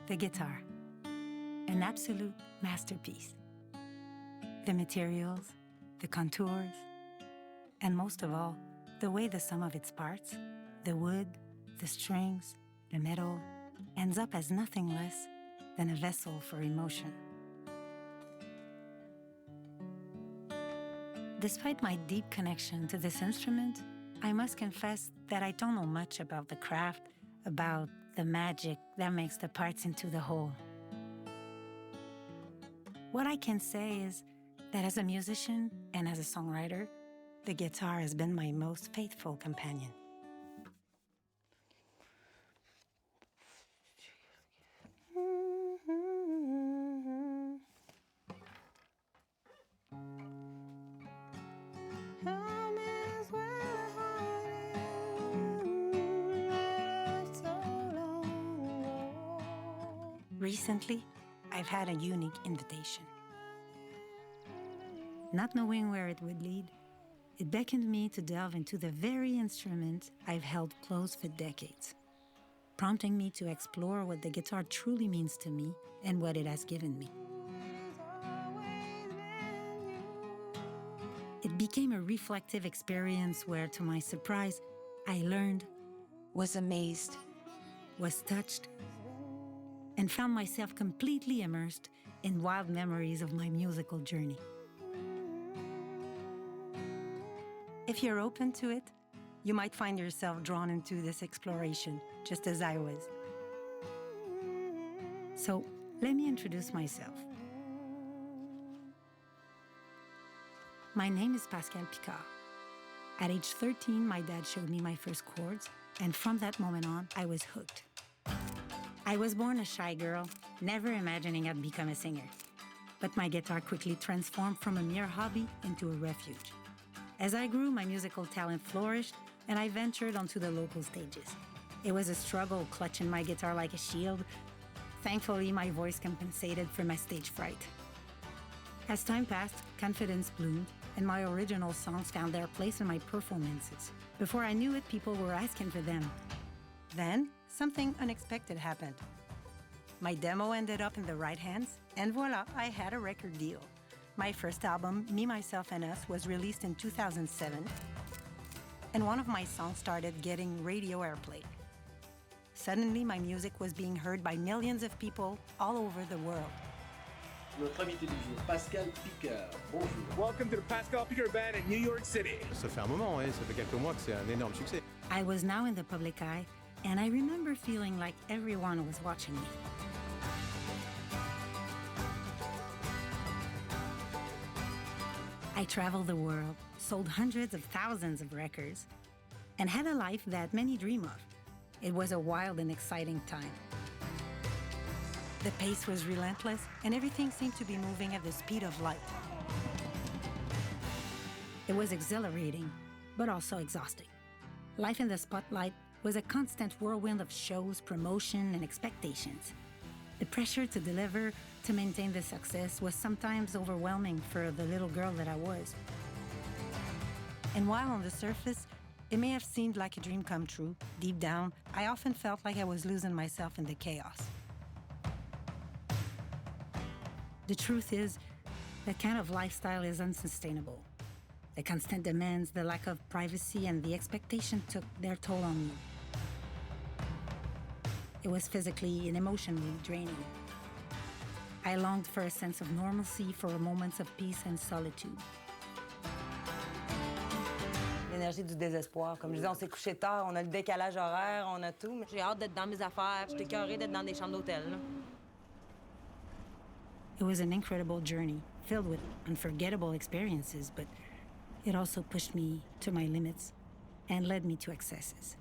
The guitar, an absolute masterpiece. The materials, the contours, and most of all, the way the sum of its parts, the wood, the strings, the metal, ends up as nothing less than a vessel for emotion. Despite my deep connection to this instrument, I must confess that I don't know much about the craft, about the magic that makes the parts into the whole. What I can say is that as a musician and as a songwriter, the guitar has been my most faithful companion. Recently, I've had a unique invitation. Not knowing where it would lead, it beckoned me to delve into the very instrument I've held close for decades, prompting me to explore what the guitar truly means to me and what it has given me. It became a reflective experience where, to my surprise, I learned, was amazed, was touched, and found myself completely immersed in wild memories of my musical journey. If you're open to it, you might find yourself drawn into this exploration, just as I was. So, let me introduce myself. My name is Pascale Picard. At age 13, my dad showed me my first chords, and from that moment on, I was hooked. I was born a shy girl, never imagining I'd become a singer. But my guitar quickly transformed from a mere hobby into a refuge. As I grew, my musical talent flourished, and I ventured onto the local stages. It was a struggle clutching my guitar like a shield. Thankfully, my voice compensated for my stage fright. As time passed, confidence bloomed, and my original songs found their place in my performances. Before I knew it, people were asking for them. Then, something unexpected happened. My demo ended up in the right hands, and voila, I had a record deal. My first album, Me, Myself and Us, was released in 2007, and one of my songs started getting radio airplay. Suddenly, my music was being heard by millions of people all over the world. Notre invité du jour, Pascale Picard. Bonjour. Welcome to the Pascale Picard Band in New York City. Ça fait un moment, ça fait quelques mois que c'est un énorme succès. I was now in the public eye, and I remember feeling like everyone was watching me. I traveled the world, sold hundreds of thousands of records, and had a life that many dream of. It was a wild and exciting time. The pace was relentless, and everything seemed to be moving at the speed of light. It was exhilarating, but also exhausting. Life in the spotlight was a constant whirlwind of shows, promotion, and expectations. The pressure to deliver, to maintain the success, was sometimes overwhelming for the little girl that I was. And while on the surface, it may have seemed like a dream come true, deep down, I often felt like I was losing myself in the chaos. The truth is, that kind of lifestyle is unsustainable. The constant demands, the lack of privacy, and the expectation took their toll on me. It was physically and emotionally draining. I longed for a sense of normalcy, for moments of peace and solitude. l'énergie du désespoir. Comme je disais, on s'est couché tard, on a le décalage horaire, on a tout. J'ai hâte d'être dans mes affaires, j'étais écœurée d'être dans des chambres d'hôtel. It was an incredible journey, filled with unforgettable experiences, but it also pushed me to my limits and led me to excesses.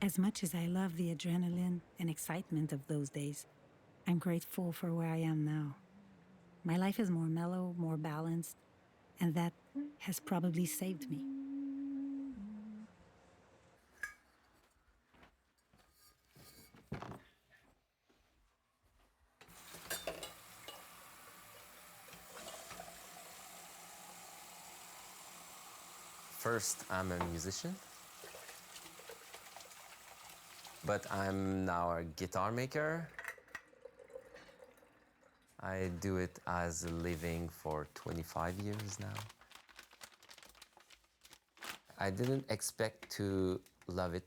As much as I love the adrenaline and excitement of those days, I'm grateful for where I am now. My life is more mellow, more balanced, and that has probably saved me. First, I'm a musician, but I'm now a guitar maker. I do it as a living for 25 years now. I didn't expect to love it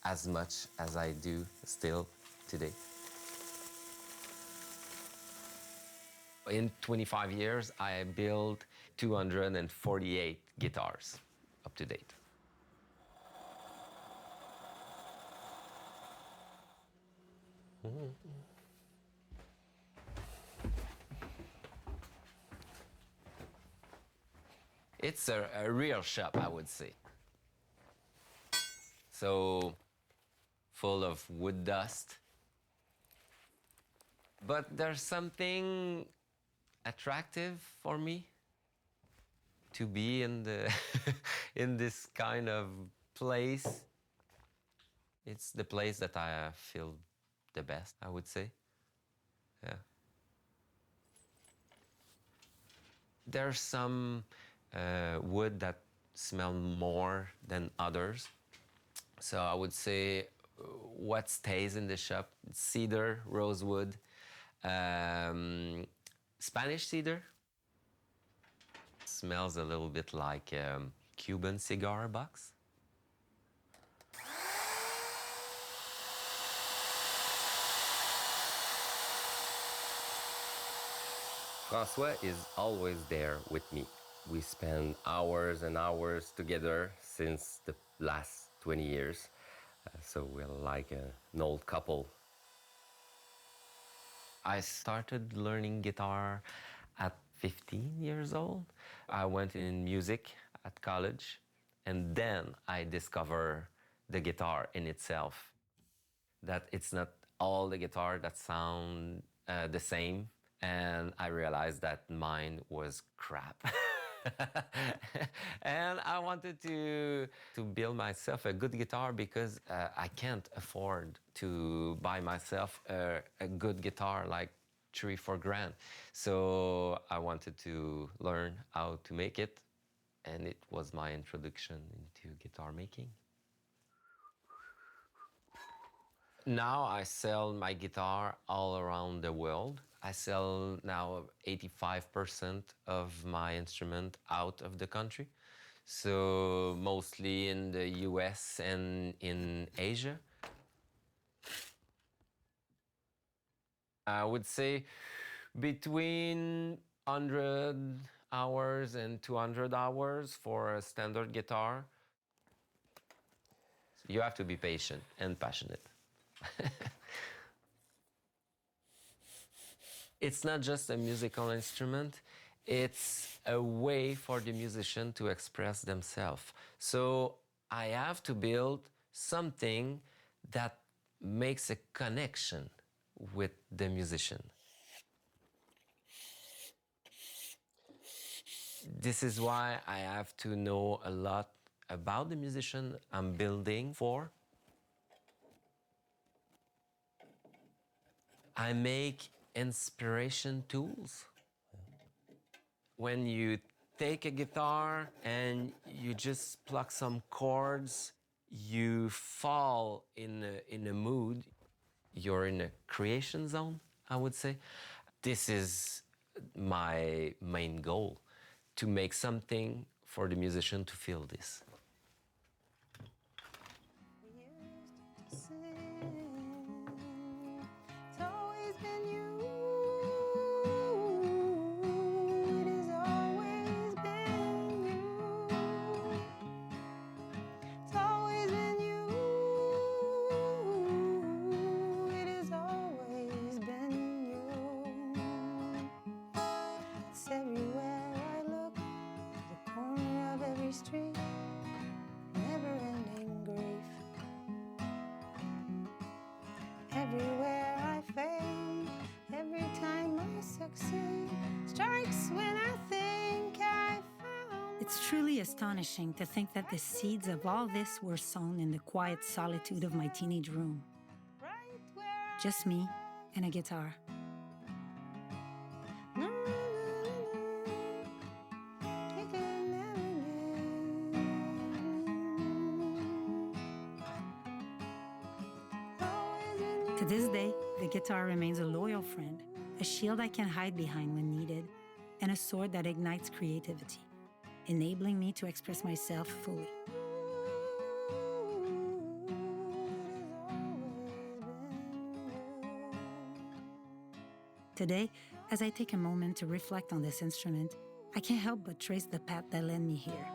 as much as I do still today. In 25 years, I built 248 guitars up to date. It's a real shop, I would say. So, full of wood dust. But there's something attractive for me to be in the in this kind of place. It's the place that I feel the best, I would say. Yeah. There's some wood that smell more than others. So I would say what stays in the shop: cedar, rosewood, Spanish cedar. Smells a little bit like Cuban cigar box. François is always there with me. We spend hours and hours together since the last 20 years. So we're like an old couple. I started learning guitar at 15 years old. I went in music at college, and then I discovered the guitar in itself. That it's not all the guitar that sound the same, and I realized that mine was crap. And I wanted to build myself a good guitar because I can't afford to buy myself a good guitar like 3-4 grand. So I wanted to learn how to make it, and it was my introduction into guitar making. Now I sell my guitar all around the world. I sell now 85% of my instrument out of the country. So mostly in the US and in Asia. I would say between 100 hours and 200 hours for a standard guitar. You have to be patient and passionate. It's not just a musical instrument, it's a way for the musician to express themselves. So I have to build something that makes a connection with the musician. This is why I have to know a lot about the musician I'm building for. I make inspiration tools. When you take a guitar and you just pluck some chords, you fall in a mood. You're in a creation zone, I would say. This is my main goal, to make something for the musician to feel this. Street, never-ending grief. Everywhere I fade, It's truly astonishing to think that the seeds of all this were sown in the quiet solitude of my teenage room. Just me and a guitar. To this day, the guitar remains a loyal friend, a shield I can hide behind when needed, and a sword that ignites creativity, enabling me to express myself fully. Today, as I take a moment to reflect on this instrument, I can't help but trace the path that led me here.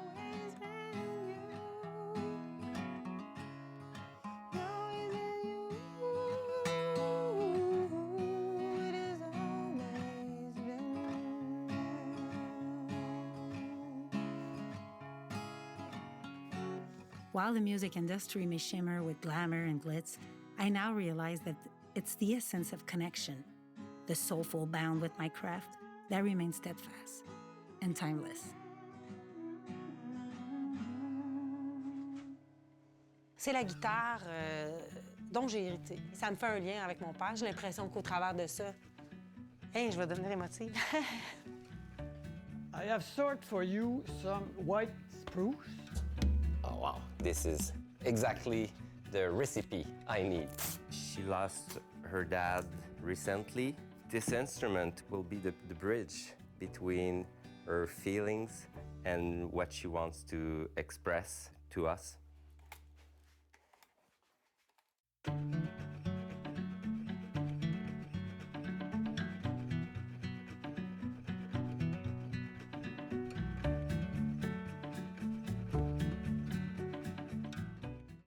While the music industry may shimmer with glamour and glitz, I now realize that it's the essence of connection, the soulful bond with my craft, that remains steadfast and timeless. C'est la guitare dont j'ai hérité. Ça me fait un lien avec mon père. J'ai l'impression qu'au travers de ça, hey, je vais devenir émotive. I have sorted for you some white spruce. Oh, wow. This is exactly the recipe I need. She lost her dad recently. This instrument will be the bridge between her feelings and what she wants to express to us.